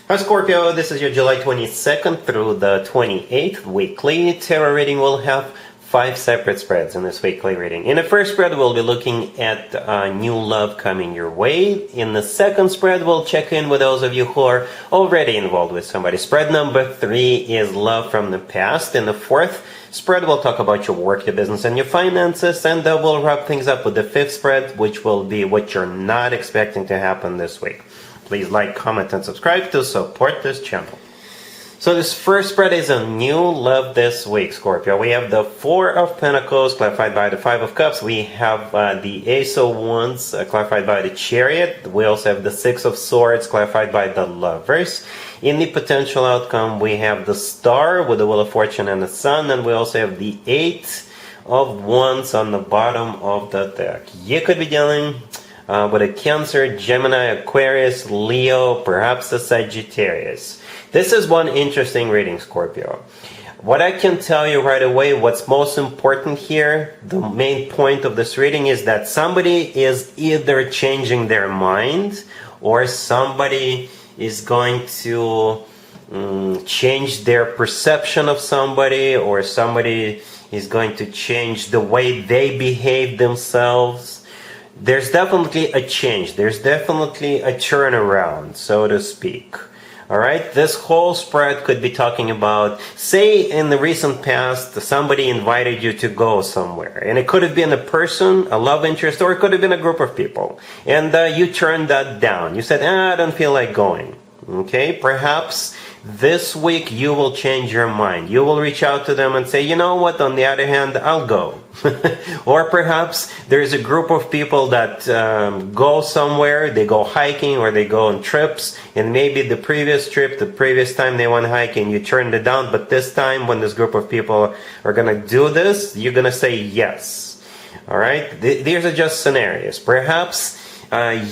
Hi Scorpio, this is your July 22nd through the 28th weekly tarot reading. We'll have 5 separate spreads in this weekly reading. In the first spread, we'll be looking at new love coming your way. In the second spread, we'll check in with those of you who are already involved with somebody. Spread number 3 is love from the past. In the fourth spread, we'll talk about your work, your business, and your finances. And we'll wrap things up with the fifth spread, which will be what you're not expecting to happen this week. Please like, comment, and subscribe to support this channel. So this first spread is a new love this week, Scorpio. We have the Four of Pentacles clarified by the Five of Cups. We have the Ace of Wands clarified by the Chariot. We also have the Six of Swords clarified by the Lovers. In the potential outcome, we have the Star with the Wheel of Fortune and the Sun. And we also have the Eight of Wands on the bottom of the deck. You could be dealing with a Cancer, Gemini, Aquarius, Leo, perhaps a Sagittarius. This is one interesting reading, Scorpio. What I can tell you right away, what's most important here, the main point of this reading is that somebody is either changing their mind or somebody is going to change their perception of somebody, or somebody is going to change the way they behave themselves. There's definitely a change. There's definitely a turnaround, so to speak. Alright, this whole spread could be talking about, say in the recent past, somebody invited you to go somewhere. And it could have been a person, a love interest, or it could have been a group of people. And you turned that down. You said, I don't feel like going. Okay, perhaps this week you will change your mind. You will reach out to them and say, you know what, on the other hand, I'll go. Or perhaps there's a group of people that go somewhere, they go hiking or they go on trips, and maybe the previous trip, the previous time they went hiking, you turned it down, but this time when this group of people are going to do this, you're going to say yes. Alright, these are just scenarios. Perhaps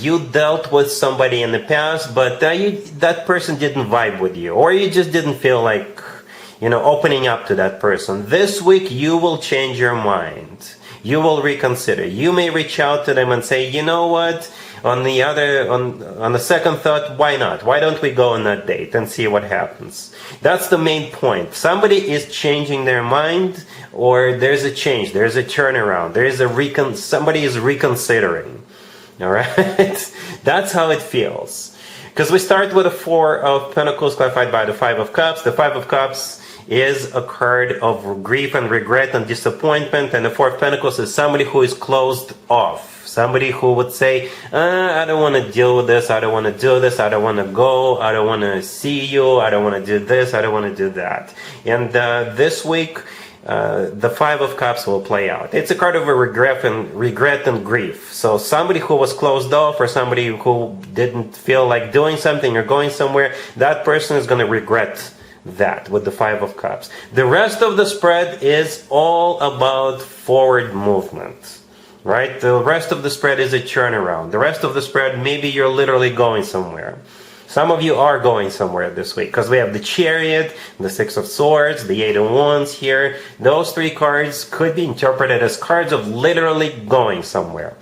you dealt with somebody in the past, but that person didn't vibe with you, or you just didn't feel like, opening up to that person. This week, you will change your mind. You will reconsider. You may reach out to them and say, you know what, on the second thought, why not? Why don't we go on that date and see what happens? That's the main point. Somebody is changing their mind, or there's a change, there's a turnaround, somebody is reconsidering. All right, that's how it feels. Because we start with the Four of Pentacles clarified by the Five of Cups. The Five of Cups is a card of grief and regret and disappointment, and the Four of Pentacles is somebody who is closed off. Somebody who would say, I don't want to deal with this, I don't want to do this, I don't want to go, I don't want to see you, I don't want to do this, I don't want to do that. And this week, the Five of Cups will play out. It's a card of a regret and grief. So somebody who was closed off, or somebody who didn't feel like doing something or going somewhere, that person is going to regret that with the Five of Cups. The rest of the spread is all about forward movement. Right? The rest of the spread is a turnaround. The rest of the spread, maybe you're literally going somewhere. Some of you are going somewhere this week, because we have the Chariot, the Six of Swords, the Eight of Wands here. Those 3 cards could be interpreted as cards of literally going somewhere.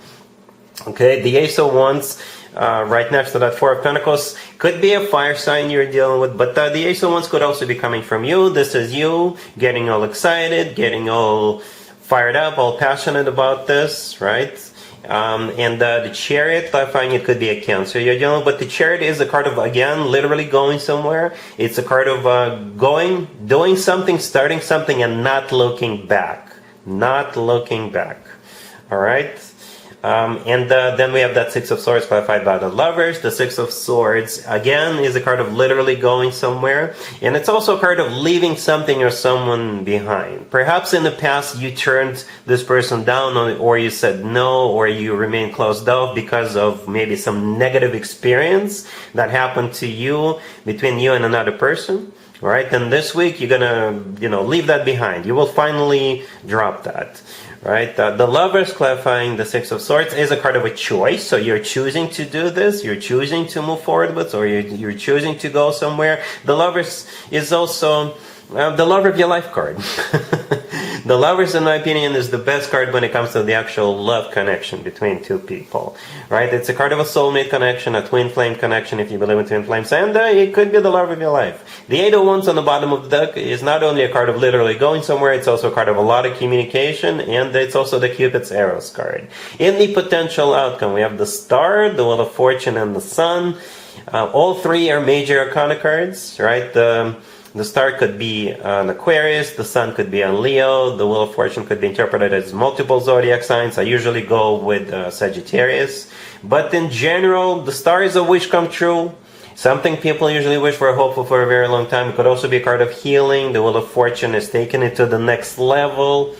Okay, the Ace of Wands, right next to that Four of Pentacles, could be a fire sign you're dealing with, but the Ace of Wands could also be coming from you. This is you getting all excited, getting all fired up, all passionate about this, right? And the Chariot, I find it could be a Cancer you're dealing with, but the Chariot is a card of, again, literally going somewhere. It's a card of going, doing something, starting something, and not looking back. Not looking back. All right? And then we have that Six of Swords clarified by the Lovers. The Six of Swords, again, is a card of literally going somewhere. And it's also a card of leaving something or someone behind. Perhaps in the past you turned this person down, or you said no, or you remained closed off because of maybe some negative experience that happened to you, between you and another person. Right? And this week you're gonna, leave that behind. You will finally drop that. Right? The Lovers clarifying the Six of Swords is a card of a choice. So you're choosing to do this, you're choosing to move forward with, or you're choosing to go somewhere. The Lovers is also the Lover of your life card. The Lovers, in my opinion, is the best card when it comes to the actual love connection between two people, right? It's a card of a soulmate connection, a twin flame connection, if you believe in twin flames, and it could be the love of your life. The Eight of Wands on the bottom of the deck is not only a card of literally going somewhere, it's also a card of a lot of communication, and it's also the Cupid's arrows card. In the potential outcome, we have the Star, the Wheel of Fortune, and the Sun. All three are major arcana cards, right? The Star could be an Aquarius, the Sun could be a Leo, the Wheel of Fortune could be interpreted as multiple zodiac signs. I usually go with Sagittarius. But in general, the Star is a wish come true. Something people usually wish for, hopeful for a very long time. It could also be a card of healing. The Wheel of Fortune is taking it to the next level,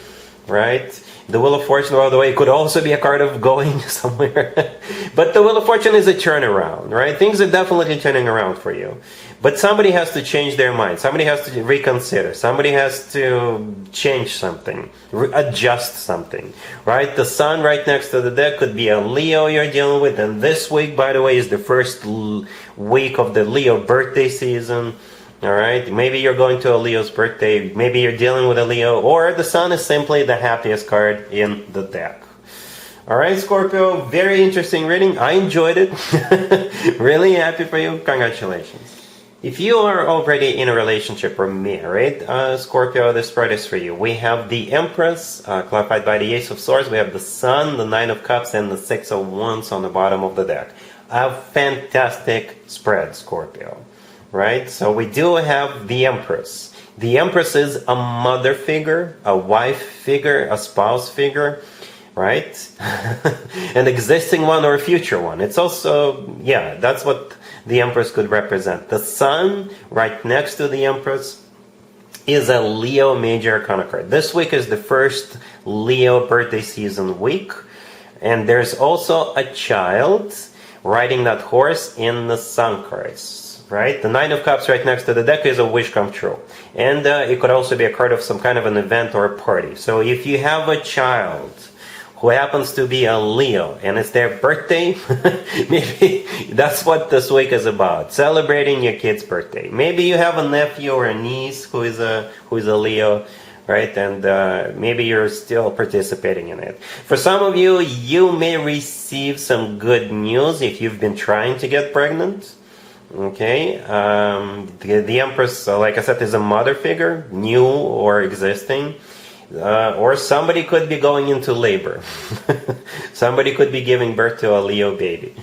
right? The Wheel of Fortune, by the way, could also be a card of going somewhere. But the Wheel of Fortune is a turnaround, right? Things are definitely turning around for you. But somebody has to change their mind. Somebody has to reconsider. Somebody has to change something, adjust something, right? The Sun right next to the deck could be a Leo you're dealing with. And this week, by the way, is the first week of the Leo birthday season. All right, maybe you're going to a Leo's birthday, maybe you're dealing with a Leo, or the Sun is simply the happiest card in the deck. All right, Scorpio, very interesting reading. I enjoyed it. Really happy for you. Congratulations. If you are already in a relationship or married, Scorpio, this spread is for you. We have the Empress, clarified by the Ace of Swords. We have the Sun, the Nine of Cups, and the Six of Wands on the bottom of the deck. A fantastic spread, Scorpio. Right? So we do have the Empress. The Empress is a mother figure, a wife figure, a spouse figure, right? An existing one or a future one. It's also, yeah, that's what the Empress could represent. The Sun right next to the Empress is a Leo major arcana card. This week is the first Leo birthday season week. And there's also a child riding that horse in the Sun cards. Right? The Nine of Cups right next to the deck is a wish come true. And it could also be a card of some kind of an event or a party. So if you have a child who happens to be a Leo and it's their birthday, maybe that's what this week is about. Celebrating your kid's birthday. Maybe you have a nephew or a niece who is a Leo, right? And maybe you're still participating in it. For some of you, you may receive some good news if you've been trying to get pregnant. Okay, the Empress, like I said, is a mother figure, new or existing, or somebody could be going into labor. Somebody could be giving birth to a Leo baby.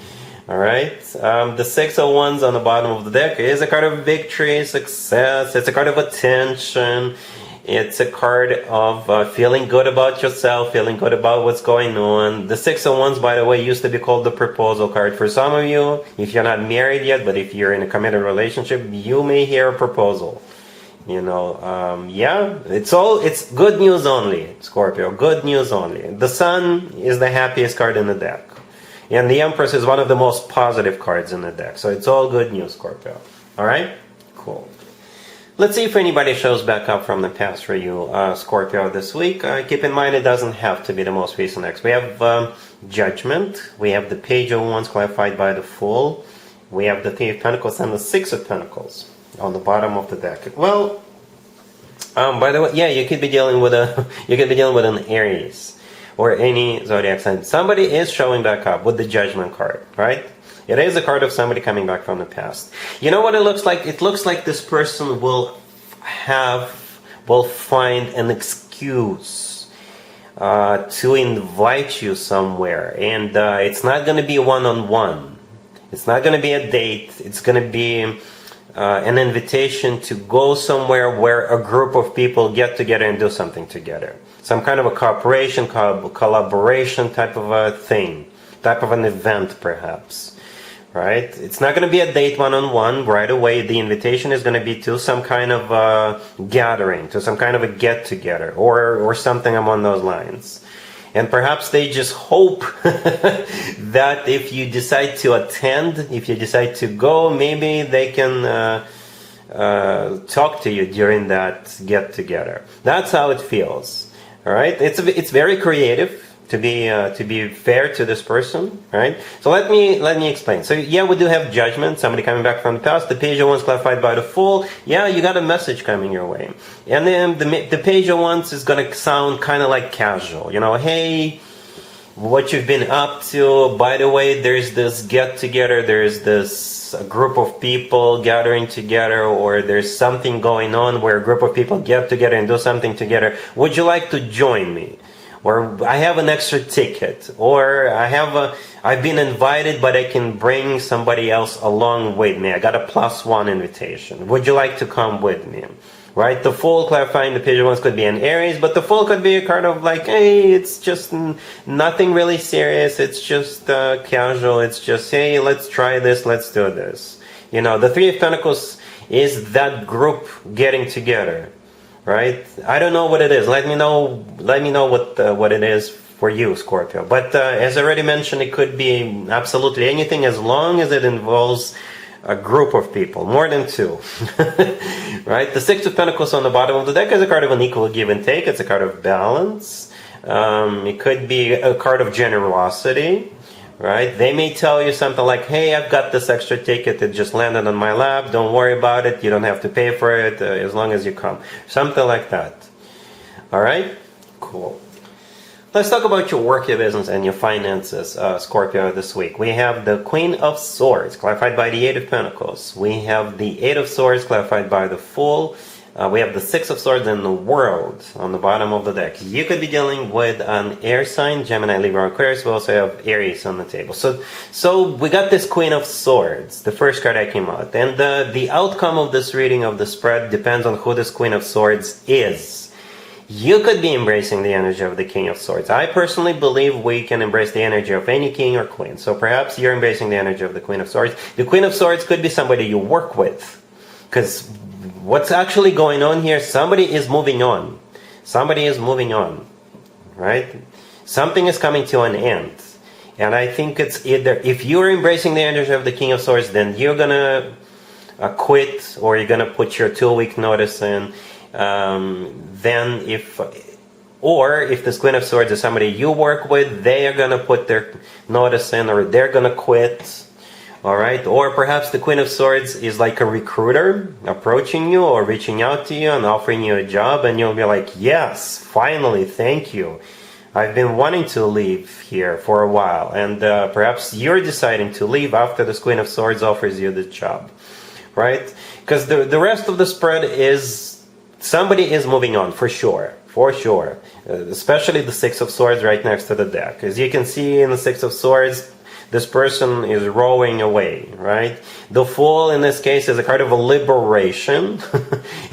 All right, the Six of Wands on the bottom of the deck is a card of victory, success. It's a card of attention. It's a card of feeling good about yourself, feeling good about what's going on. The Six of Wands, by the way, used to be called the proposal card. For some of you, if you're not married yet, but if you're in a committed relationship, you may hear a proposal. You know, yeah, it's good news only, Scorpio, good news only. The Sun is the happiest card in the deck. And the Empress is one of the most positive cards in the deck. So it's all good news, Scorpio. All right? Cool. Let's see if anybody shows back up from the past for you, Scorpio, this week. Keep in mind, it doesn't have to be the most recent X. We have Judgment. We have the Page of Wands clarified by the Fool. We have the Three of Pentacles and the Six of Pentacles on the bottom of the deck. Well, by the way, yeah, you could be dealing with an Aries or any zodiac sign. Somebody is showing back up with the Judgment card, right? It is a card of somebody coming back from the past. You know what it looks like? It looks like this person will find an excuse to invite you somewhere. And it's not going to be one-on-one. It's not going to be a date. It's going to be an invitation to go somewhere where a group of people get together and do something together. Some kind of a cooperation, collaboration type of a thing. Type of an event, perhaps. Right? It's not going to be a date one-on-one right away. The invitation is going to be to some kind of gathering, to some kind of a get-together, or something along those lines. And perhaps they just hope that if you decide to attend, if you decide to go, maybe they can talk to you during that get-together. That's how it feels. All right? It's very creative. to be fair to this person, right? So let me explain. So yeah, we do have judgment, somebody coming back from the past. The page of wands clarified by the fool. Yeah, you got a message coming your way. And then the page of wands is going to sound kind of like casual. You know, hey, what you've been up to. By the way, there's this get together, there's this group of people gathering together, or there's something going on where a group of people get together and do something together. Would you like to join me? Or I have an extra ticket, or I've been invited, but I can bring somebody else along with me. I got a +1 invitation. Would you like to come with me? Right? The Fool, clarifying the page of wands, could be an Aries, but the Fool could be a card of like, hey, it's just nothing really serious. It's just casual. It's just, hey, let's try this. Let's do this. You know, the Three of Pentacles is that group getting together. Right? I don't know what it is. Let me know what it is for you, Scorpio. But as I already mentioned, it could be absolutely anything as long as it involves a group of people, more than two. Right? The Six of Pentacles on the bottom of the deck is a card of an equal give and take. It's a card of balance. It could be a card of generosity. Right? They may tell you something like, hey, I've got this extra ticket that just landed on my lap. Don't worry about it. You don't have to pay for it as long as you come. Something like that. All right? Cool. Let's talk about your work, your business, and your finances, Scorpio, this week. We have the Queen of Swords, clarified by the Eight of Pentacles. We have the Eight of Swords, clarified by the Fool. We have the Six of Swords and the World on the bottom of the deck. You could be dealing with an air sign, Gemini, Libra, Aquarius. We also have Aries on the table. So we got this Queen of Swords, the first card that came out. And the outcome of this reading of the spread depends on who this Queen of Swords is. You could be embracing the energy of the King of Swords. I personally believe we can embrace the energy of any king or queen. So perhaps you're embracing the energy of the Queen of Swords. The Queen of Swords could be somebody you work with. Because what's actually going on here, somebody is moving on. Somebody is moving on, right? Something is coming to an end. And I think it's either, if you're embracing the energy of the King of Swords, then you're going to quit, or you're going to put your 2-week notice in. Then if this Queen of Swords is somebody you work with, they are going to put their notice in, or they're going to quit. All right, or perhaps the Queen of Swords is like a recruiter approaching you or reaching out to you and offering you a job, and you'll be like, yes, finally, thank you. I've been wanting to leave here for a while, and perhaps you're deciding to leave after this Queen of Swords offers you the job, right? Because the rest of the spread is somebody is moving on, for sure. For sure. Especially the Six of Swords right next to the deck. As you can see in the Six of Swords, this person is rowing away, right? The Fool in this case is a card of a liberation.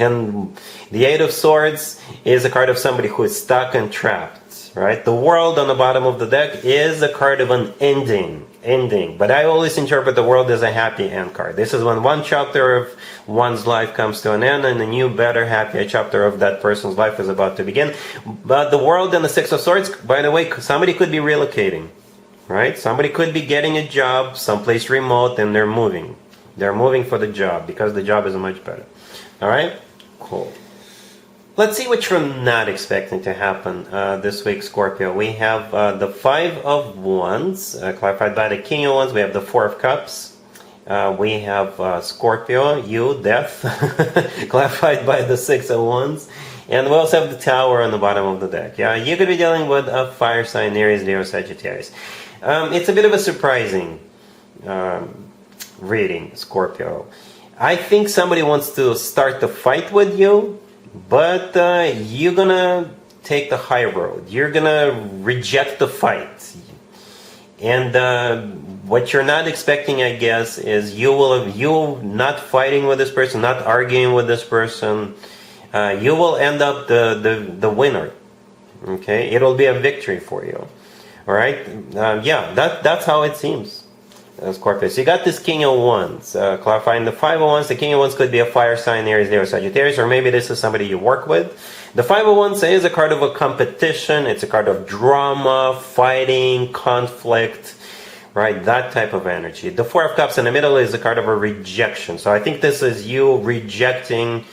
And the Eight of Swords is a card of somebody who is stuck and trapped, right? The World on the bottom of the deck is a card of an ending. But I always interpret the World as a happy end card. This is when one chapter of one's life comes to an end and a new, better, happier chapter of that person's life is about to begin. But the World and the Six of Swords, by the way, somebody could be relocating. Right? Somebody could be getting a job someplace remote, and they're moving. They're moving for the job because the job is much better. All right? Cool. Let's see what you're not expecting to happen this week, Scorpio. We have the Five of Wands, clarified by the King of Wands. We have the Four of Cups. We have Scorpio, you, death, clarified by the Six of Wands. And we also have the Tower on the bottom of the deck. Yeah, you could be dealing with a fire sign, Aries, Leo, Sagittarius. It's a bit of a surprising reading, Scorpio. I think somebody wants to start the fight with you, but you're gonna take the high road. You're gonna reject the fight. And what you're not expecting, I guess, is you not fighting with this person, not arguing with this person. You will end up the winner. Okay, it'll be a victory for you. All right, yeah, that's how it seems, Scorpio. So you got this King of Wands, clarifying the Five of Wands. The King of Wands could be a fire sign, Aries, Leo, Sagittarius, or maybe this is somebody you work with. The Five of Wands is a card of a competition. It's a card of drama, fighting, conflict, right? That type of energy. The Four of Cups in the middle is a card of a rejection. So I think this is you rejecting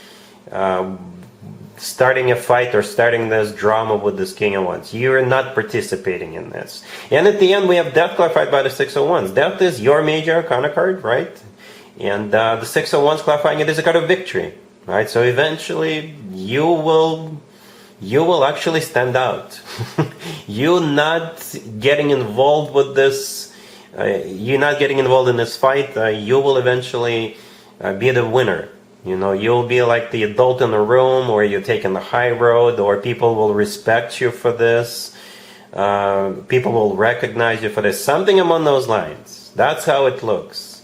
starting a fight or starting this drama with this King of Wands. You're not participating in this. And at the end, we have Death clarified by the Six of Wands. Death is your major arcana card, right? And the Six of Wands clarifying it is a card of victory, right? So eventually, you will actually stand out. You're not getting involved with this. You're not getting involved in this fight. You will eventually be the winner. You know, you'll be like the adult in the room, or you're taking the high road, or people will respect you for this. People will recognize you for this. Something among those lines. That's how it looks,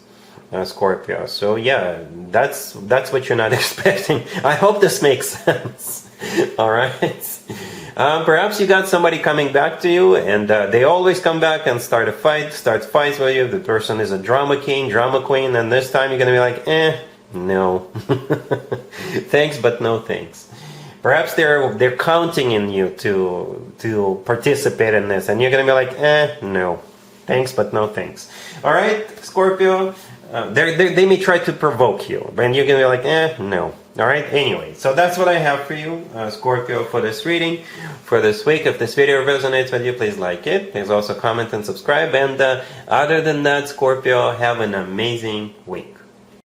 Scorpio. So yeah, that's what you're not expecting. I hope this makes sense. All right. Perhaps you got somebody coming back to you, and they always come back and start fights with you. The person is a drama king, drama queen, and this time you're gonna be like, no. Thanks, but no thanks. Perhaps they're counting in you to participate in this, and you're gonna be like, no. Thanks, but no thanks. All right, Scorpio. They may try to provoke you, and you're gonna be like, no. All right. Anyway, so that's what I have for you, Scorpio, for this reading for this week. If this video resonates with you, please like it. Please also comment and subscribe. And other than that, Scorpio, have an amazing week.